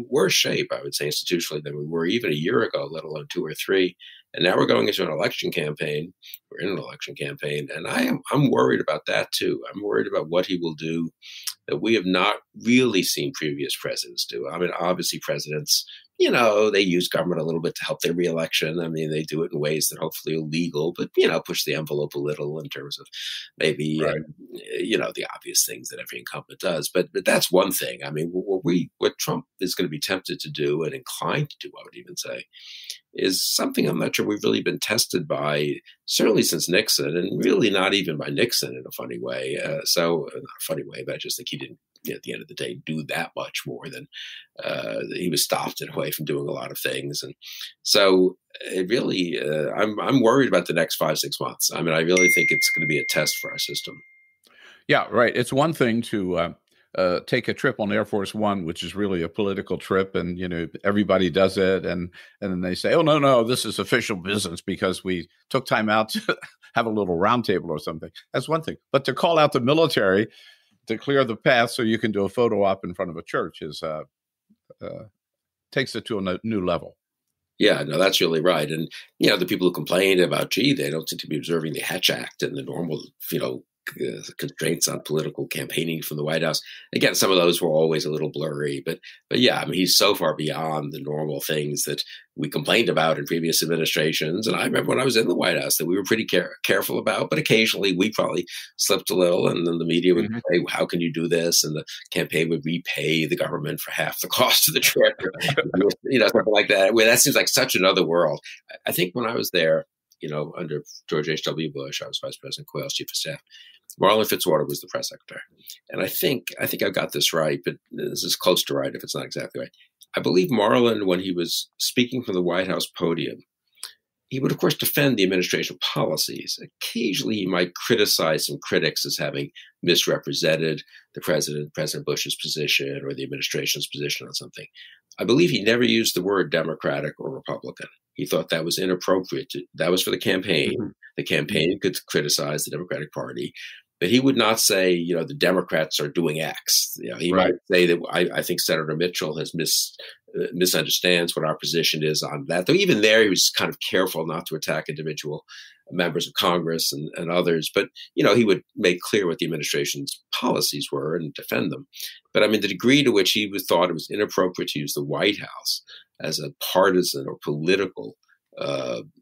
worse shape, I would say, institutionally than we were even a year ago, let alone 2 or 3. And now we're going into an election campaign. We're in an election campaign, and I'm worried about that too. I'm worried about what he will do that we have not really seen previous presidents do. I mean, obviously presidents, they use government a little bit to help their reelection. I mean, they do it in ways that hopefully are legal, but, push the envelope a little in terms of maybe, right. The obvious things that every incumbent does. But that's one thing. I mean, what Trump is going to be tempted to do and inclined to do, I would even say, is something I'm not sure we've really been tested by, certainly since Nixon, and really not even by Nixon in a funny way. Not a funny way, but I just think he didn't, at the end of the day, do that much more than he was stopped in a way from doing a lot of things. And so it really, I'm worried about the next 5-6 months. I mean, I really think it's going to be a test for our system. Yeah, right. It's one thing to take a trip on Air Force One, which is really a political trip, and everybody does it, and then they say, "Oh no, this is official business because we took time out to have a little roundtable or something." That's one thing, but to call out the military to clear the path so you can do a photo op in front of a church is takes it to a new level. Yeah, no, that's really right. And the people who complain about, they don't seem to be observing the Hatch Act and the normal, constraints on political campaigning from the White House. Again, some of those were always a little blurry, but yeah, I mean, he's so far beyond the normal things that we complained about in previous administrations. And I remember when I was in the White House that we were pretty careful about, but occasionally we probably slipped a little, and then the media would say, "How can you do this?" And the campaign would repay the government for half the cost of the trip, something like that. Well, that seems like such another world. I think when I was there, under George H.W. Bush, I was Vice President Quayle's Chief of Staff. Marlon Fitzwater was the press secretary. And I think I've got this right, but this is close to right if it's not exactly right. I believe Marlon, when he was speaking from the White House podium, he would, of course, defend the administration policies. Occasionally, he might criticize some critics as having misrepresented the President Bush's position or the administration's position on something. I believe he never used the word Democratic or Republican. He thought that was inappropriate. That was for the campaign. Mm-hmm. The campaign could criticize the Democratic Party, but he would not say, the Democrats are doing X. He might say that I think Senator Mitchell has misunderstands what our position is on that. Though even there, he was kind of careful not to attack individual members of Congress and others. But, he would make clear what the administration's policies were and defend them. But I mean, the degree to which he thought it was inappropriate to use the White House as a partisan or political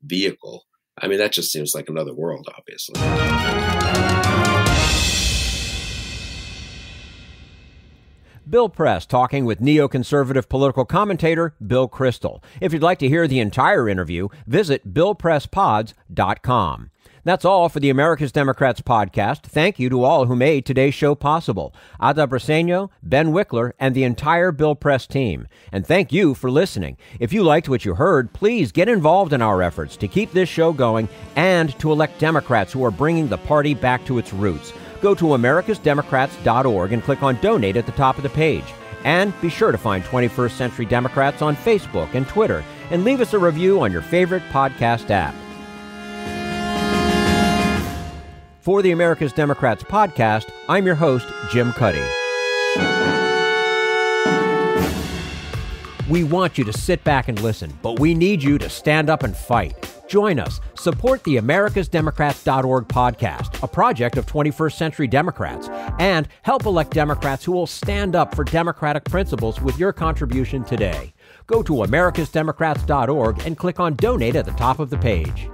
vehicle, I mean, that just seems like another world, obviously. Bill Press talking with neoconservative political commentator Bill Kristol. If you'd like to hear the entire interview, visit BillPressPods.com. That's all for the America's Democrats podcast. Thank you to all who made today's show possible. Ada Briceño, Ben Wikler, and the entire Bill Press team. And thank you for listening. If you liked what you heard, please get involved in our efforts to keep this show going and to elect Democrats who are bringing the party back to its roots. Go to americasdemocrats.org and click on Donate at the top of the page. And be sure to find 21st Century Democrats on Facebook and Twitter, and leave us a review on your favorite podcast app. For the America's Democrats podcast, I'm your host, Jim Cuddy. We want you to sit back and listen, but we need you to stand up and fight. Join us. Support the americasdemocrats.org podcast, a project of 21st Century Democrats, and help elect Democrats who will stand up for democratic principles with your contribution today. Go to americasdemocrats.org and click on Donate at the top of the page.